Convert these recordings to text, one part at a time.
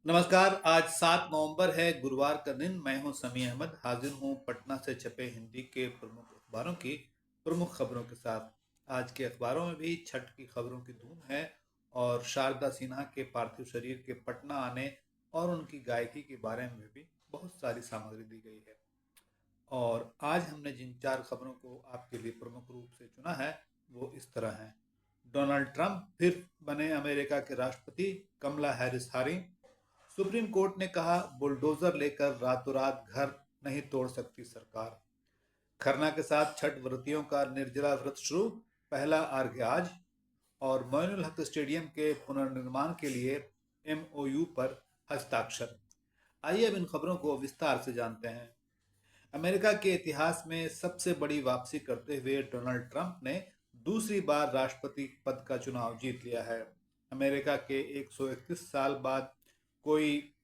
नमस्कार। आज 7 नवंबर है, गुरुवार का दिन। मैं हूं समी अहमद, हाजिर हूं पटना से छपे हिंदी के प्रमुख अखबारों की प्रमुख खबरों के साथ। आज के अखबारों में भी छठ की खबरों की धूम है और शारदा सिन्हा के पार्थिव शरीर के पटना आने और उनकी गायकी के बारे में भी बहुत सारी सामग्री दी गई है। और आज हमने जिन 4 खबरों को आपके लिए प्रमुख रूप से चुना है वो इस तरह हैं। डोनाल्ड ट्रंप फिर बने अमेरिका के राष्ट्रपति, कमला हैरिस हारी। सुप्रीम कोर्ट ने कहा, बुलडोजर लेकर रातों रात घर नहीं तोड़ सकती सरकार। खरना के साथ छठ व्रतियों का निर्जला व्रत शुरू, पहला अर्घ्य आज। और मोइनुल हक स्टेडियम के पुनर्निर्माण के लिए एमओयू पर हस्ताक्षर। आइए अब इन खबरों को विस्तार से जानते हैं। अमेरिका के इतिहास में सबसे बड़ी वापसी करते हुए डोनाल्ड ट्रंप ने दूसरी बार राष्ट्रपति पद का चुनाव जीत लिया है। अमेरिका के 131 साल बाद कोई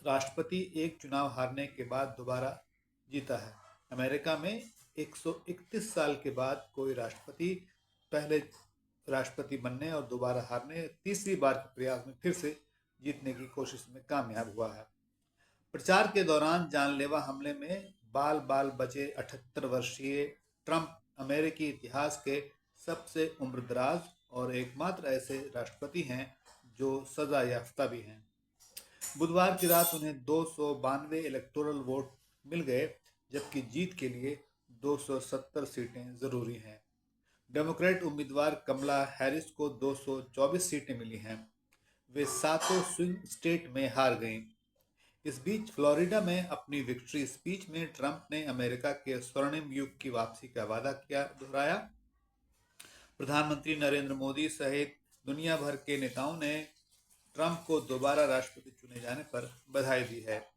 राष्ट्रपति एक चुनाव हारने के बाद दोबारा जीता है। अमेरिका में 131 साल के बाद कोई राष्ट्रपति पहले राष्ट्रपति बनने और दोबारा हारने तीसरी बार के प्रयास में फिर से जीतने की कोशिश में कामयाब हुआ है। प्रचार के दौरान जानलेवा हमले में बाल बाल बचे 78 वर्षीय ट्रंप अमेरिकी इतिहास के सबसे उम्रदराज और एकमात्र ऐसे राष्ट्रपति हैं जो सजा याफ्ता भी हैं। बुधवार की रात उन्हें 292 इलेक्टोरल वोट मिल गए, जबकि जीत के लिए 270 सीटें जरूरी हैं। डेमोक्रेट उम्मीदवार कमला हैरिस को 224 सीटें मिली हैं। वे सातों स्विंग स्टेट में हार गईं। इस बीच फ्लोरिडा में अपनी विक्ट्री स्पीच में ट्रंप ने अमेरिका के स्वर्णिम युग की वापसी का वादा किया दोहराया। प्रधानमंत्री नरेंद्र मोदी सहित दुनिया भर के नेताओं ने ट्रंप को दोबारा राष्ट्रपति चुने जाने पर बधाई दी है।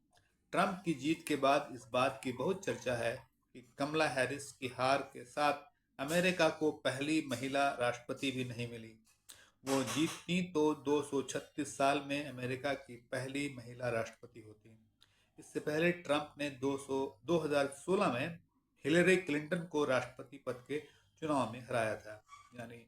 ट्रंप की जीत के बाद इस बात की बहुत चर्चा है कि कमला हैरिस की हार के साथ अमेरिका को पहली महिला राष्ट्रपति भी नहीं मिली। वो जीतती तो 236 साल में अमेरिका की पहली महिला राष्ट्रपति होती। इससे पहले ट्रंप ने 2016 में हिलेरी क्लिंटन को राष्ट्रपति पद के चुनाव में हराया था। यानी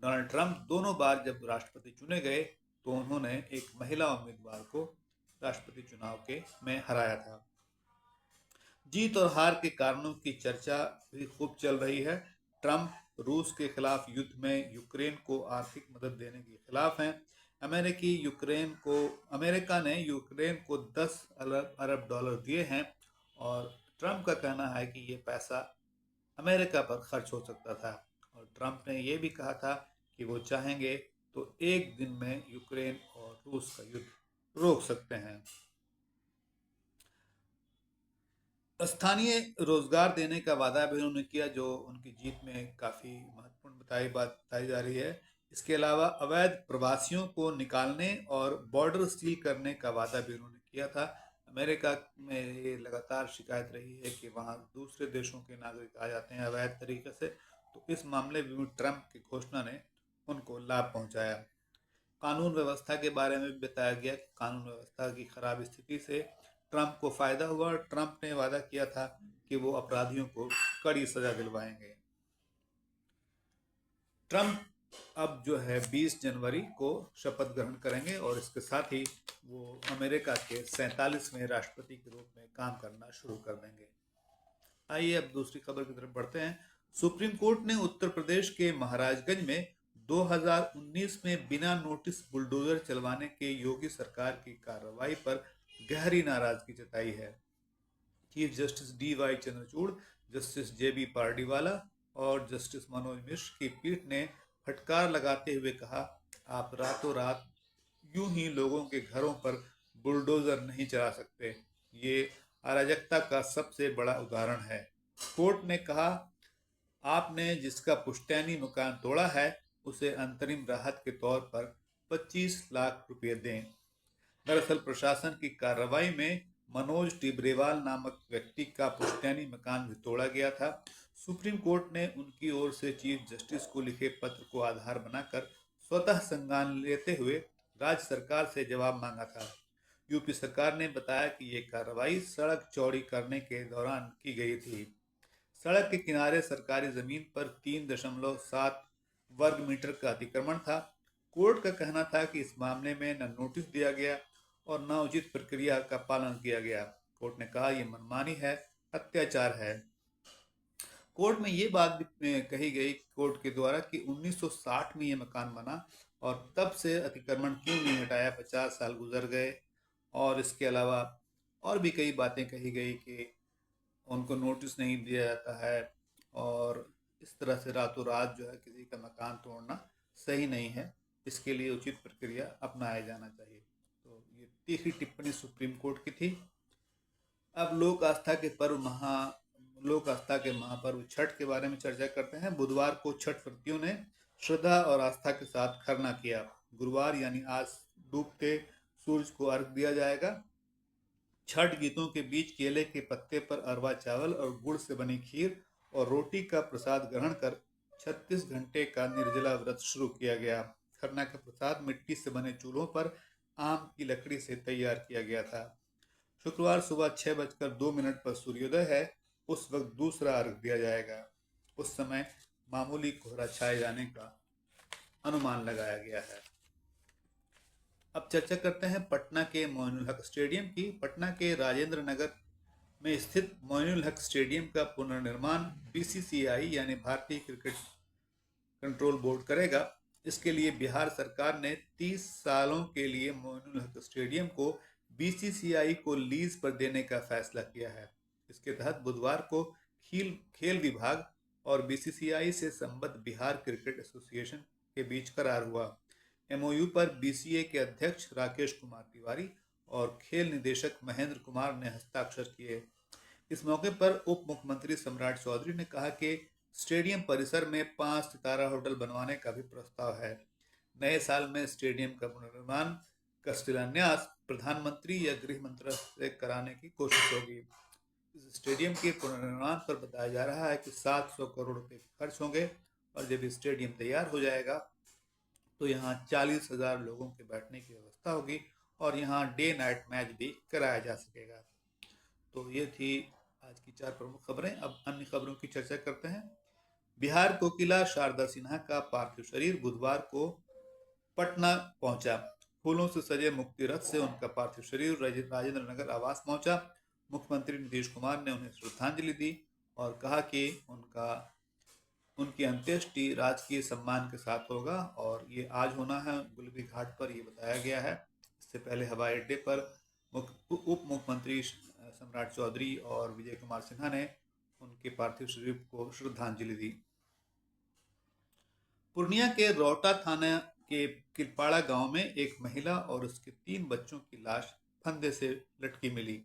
डोनाल्ड ट्रंप दोनों बार जब राष्ट्रपति चुने गए तो उन्होंने एक महिला उम्मीदवार को राष्ट्रपति चुनाव के में हराया था। जीत और हार के कारणों की चर्चा भी खूब चल रही है। ट्रंप रूस के खिलाफ युद्ध में यूक्रेन को आर्थिक मदद देने के खिलाफ हैं। अमेरिका ने यूक्रेन को 10 अरब डॉलर दिए हैं और ट्रंप का कहना है कि ये पैसा अमेरिका पर खर्च हो सकता था। और ट्रंप ने यह भी कहा था कि वो चाहेंगे तो एक दिन में यूक्रेन और रूस का युद्ध रोक सकते हैं। स्थानीय रोजगार देने का वादा भी उन्होंने किया, जो उनकी जीत में काफ़ी महत्वपूर्ण बताई जा रही है। इसके अलावा अवैध प्रवासियों को निकालने और बॉर्डर सील करने का वादा भी उन्होंने किया था। अमेरिका में ये लगातार शिकायत रही है कि वहाँ दूसरे देशों के नागरिक आ जाते हैं अवैध तरीके से, तो इस मामले में भी ट्रंप की घोषणा ने उनको लाभ पहुंचाया। कानून व्यवस्था के बारे में भी बताया गया कि कानून व्यवस्था की खराब स्थिति से ट्रंप को फायदा हुआ और ट्रंप ने वादा किया था कि वो अपराधियों को कड़ी सजा दिलवाएंगे। ट्रंप अब जो है 20 जनवरी को शपथ ग्रहण करेंगे और इसके साथ ही वो अमेरिका के 47वें राष्ट्रपति के रूप में काम करना शुरू कर देंगे। आइए अब दूसरी खबर की तरफ बढ़ते हैं। सुप्रीम कोर्ट ने उत्तर प्रदेश के महाराजगंज में 2019 में बिना नोटिस बुलडोजर चलवाने के योगी सरकार की कार्रवाई पर गहरी नाराजगी जताई है। Chief justice D.Y.. Chandrachud, justice JB. Pardiwala और जस्टिस मनोज मिश्र की पीठ ने फटकार लगाते हुए कहा, आप रातों रात यूं ही लोगों के घरों पर बुलडोजर नहीं चला सकते। ये अराजकता का सबसे बड़ा उदाहरण है। कोर्ट ने कहा, आपने जिसका पुश्तैनी मकान तोड़ा है उसे अंतरिम राहत के तौर पर 25 लाख रुपए दें। दरअसल प्रशासन की कार्रवाई में मनोज टिब्रेवाल नामक व्यक्ति का पुश्तैनी मकान भी तोड़ा गया था। सुप्रीम कोर्ट ने उनकी ओर से चीफ जस्टिस को लिखे पत्र को आधार बनाकर स्वतः संज्ञान लेते हुए राज्य सरकार से जवाब मांगा था। यूपी सरकार ने बताया कि ये कार्रवाई सड़क चौड़ी करने के दौरान की गई थी। सड़क के किनारे सरकारी जमीन पर 3.7 वर्ग मीटर का अतिक्रमण था। कोर्ट का कहना था कि इस मामले में न नोटिस दिया गया और न उचित प्रक्रिया का पालन किया गया। कोर्ट ने कहा यह मनमानी है, अत्याचार है। कोर्ट में ये बात भी कही गई कोर्ट के द्वारा कि 1960 में ये मकान बना और तब से अतिक्रमण क्यों नहीं हटाया, 50 साल गुजर गए। और इसके अलावा और भी कई बातें कही गई कि उनको नोटिस नहीं दिया जाता है और इस तरह से रातों रात जो है किसी का मकान तोड़ना सही नहीं है, इसके लिए उचित प्रक्रिया अपनाया जाना चाहिए। तो ये तीसरी टिप्पणी सुप्रीम कोर्ट की थी। अब लोक आस्था के महापर्व छठ के बारे में चर्चा करते हैं। बुधवार को छठ व्रतियों ने श्रद्धा और आस्था के साथ खरना किया। गुरुवार यानी आज डूबते सूरज को अर्घ दिया जाएगा। छठ गीतों के बीच केले के पत्ते पर अरवा चावल और गुड़ से बनी खीर और रोटी का प्रसाद ग्रहण कर 36 घंटे का निर्जला व्रत शुरू किया गया। खरना का प्रसाद मिट्टी से बने चूल्हों पर आम की लकड़ी से तैयार किया गया था। शुक्रवार सुबह 6:02 पर सूर्योदय है, उस वक्त दूसरा अर्घ दिया जाएगा। उस समय मामूली कोहरा छाए जाने का अनुमान लगाया गया है। अब चर्चा करते हैं पटना के मोइनुल हक स्टेडियम की। पटना के राजेंद्र नगर में स्थित मोइनुल हक स्टेडियम का पुनर्निर्माण बीसीसीआई यानी भारतीय क्रिकेट कंट्रोल बोर्ड करेगा। इसके लिए बिहार सरकार ने 30 सालों के लिए मोइनुल हक स्टेडियम को बीसीसीआई को लीज पर देने का फैसला किया है। इसके तहत बुधवार को खेल विभाग और बीसीसीआई से संबद्ध बिहार क्रिकेट एसोसिएशन के बीच करार हुआ। एमओयू पर बीसीए के अध्यक्ष राकेश कुमार तिवारी और खेल निदेशक महेंद्र कुमार ने हस्ताक्षर किए। इस मौके पर उप मुख्यमंत्री सम्राट चौधरी ने कहा कि स्टेडियम परिसर में 5 सितारा होटल बनवाने का भी प्रस्ताव है। नए साल में स्टेडियम का पुनर्निर्माण का शिलान्यास प्रधानमंत्री या गृह मंत्रालय से कराने की कोशिश होगी। इस स्टेडियम के पुनर्निर्माण पर बताया जा रहा है कि 700 करोड़ रुपए खर्च होंगे और जब स्टेडियम तैयार हो जाएगा तो यहाँ 40,000 लोगों के बैठने की व्यवस्था होगी और यहाँ डे नाइट मैच भी कराया जा सकेगा। तो ये थी आज की 4 प्रमुख खबरें। अब अन्य खबरों की चर्चा करते हैं। बिहार कोकिला शारदा सिन्हा का पार्थिव शरीर बुधवार को पटना पहुंचा। फूलों से सजे मुक्ति रथ से उनका पार्थिव शरीर राजेंद्र नगर आवास पहुंचा। मुख्यमंत्री नीतीश कुमार ने उन्हें श्रद्धांजलि दी और कहा कि उनकी अंत्येष्टि राजकीय सम्मान के साथ होगा और ये आज होना है गुलबी घाट पर, ये बताया गया है। इससे पहले हवाई अड्डे पर उप मुख्यमंत्री सम्राट चौधरी और विजय कुमार सिन्हा ने उनके पार्थिव शरीर को श्रद्धांजलि दी। पूर्णिया के रौटा थाना के किरपाड़ा गांव में एक महिला और उसके 3 बच्चों की लाश फंदे से लटकी मिली।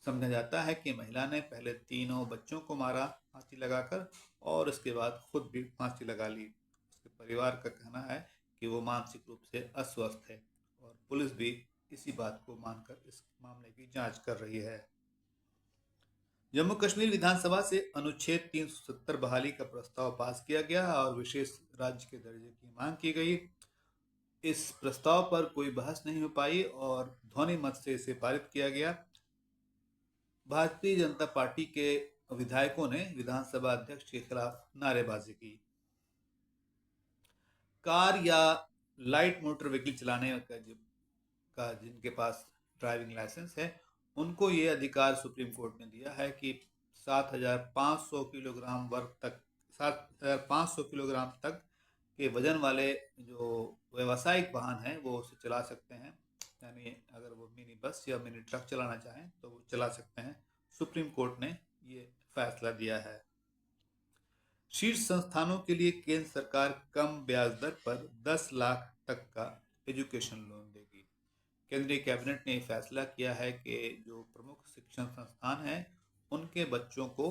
समझा जाता है कि महिला ने पहले तीनों बच्चों को मारा फांसी लगाकर और उसके बाद खुद भी फांसी लगा ली। उसके परिवार का कहना है कि वो मानसिक रूप से अस्वस्थ है और पुलिस भी इसी बात को मानकर इस मामले की जांच कर रही है। जम्मू कश्मीर विधानसभा से अनुच्छेद 370 बहाली का प्रस्ताव पास किया गया और विशेष राज्य के दर्जे की मांग की गई। इस प्रस्ताव पर कोई बहस नहीं हो पाई और ध्वनि मत से इसे पारित किया गया। भारतीय जनता पार्टी के विधायकों ने विधानसभा अध्यक्ष के खिलाफ नारेबाजी की। कार या लाइट मोटर व्हीकल चलाने का जिनके पास ड्राइविंग लाइसेंस है उनको ये अधिकार सुप्रीम कोर्ट ने दिया है कि 7,500 किलोग्राम तक के वजन वाले जो व्यावसायिक वाहन हैं वो उसे चला सकते हैं। यानी अगर वो मिनी बस या मिनी ट्रक चलाना चाहें तो वो चला सकते हैं। सुप्रीम कोर्ट ने ये फैसला दिया है। शीर्ष संस्थानों के लिए केंद्र सरकार कम ब्याज दर पर 10 लाख तक का एजुकेशन लोन देगी। केंद्रीय कैबिनेट ने फैसला किया है कि जो प्रमुख शिक्षण संस्थान हैं उनके बच्चों को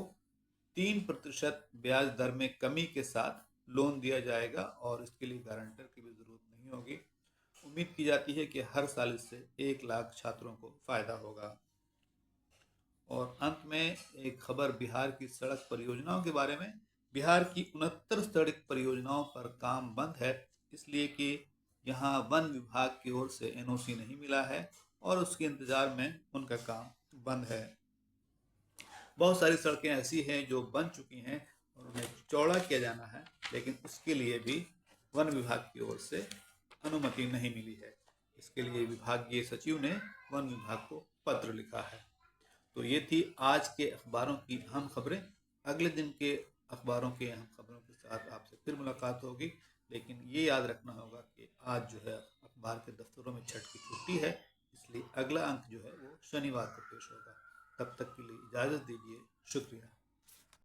3% ब्याज दर में कमी के साथ लोन दिया जाएगा और इसके लिए गारंटर की भी जरूरत नहीं होगी। उम्मीद की जाती है कि हर साल इससे 1 लाख छात्रों को फायदा होगा। और अंत में एक खबर बिहार की सड़क परियोजनाओं के बारे में। बिहार की 69 सड़क परियोजनाओं पर काम बंद है, इसलिए कि यहाँ वन विभाग की ओर से एनओसी नहीं मिला है और उसके इंतजार में उनका काम बंद है। बहुत सारी सड़कें ऐसी हैं जो बन चुकी हैं और उन्हें चौड़ा किया जाना है, लेकिन उसके लिए भी वन विभाग की ओर से अनुमति नहीं मिली है। इसके लिए विभागीय सचिव ने वन विभाग को पत्र लिखा है। तो ये थी आज के अखबारों की अहम खबरें। अगले दिन के अखबारों के अहम खबरों के साथ आपसे फिर मुलाकात होगी, लेकिन ये याद रखना होगा कि आज जो है अखबार के दफ्तरों में छठ की छुट्टी है, इसलिए अगला अंक जो है वो शनिवार को पेश होगा। तब तक के लिए इजाज़त दीजिए। शुक्रिया।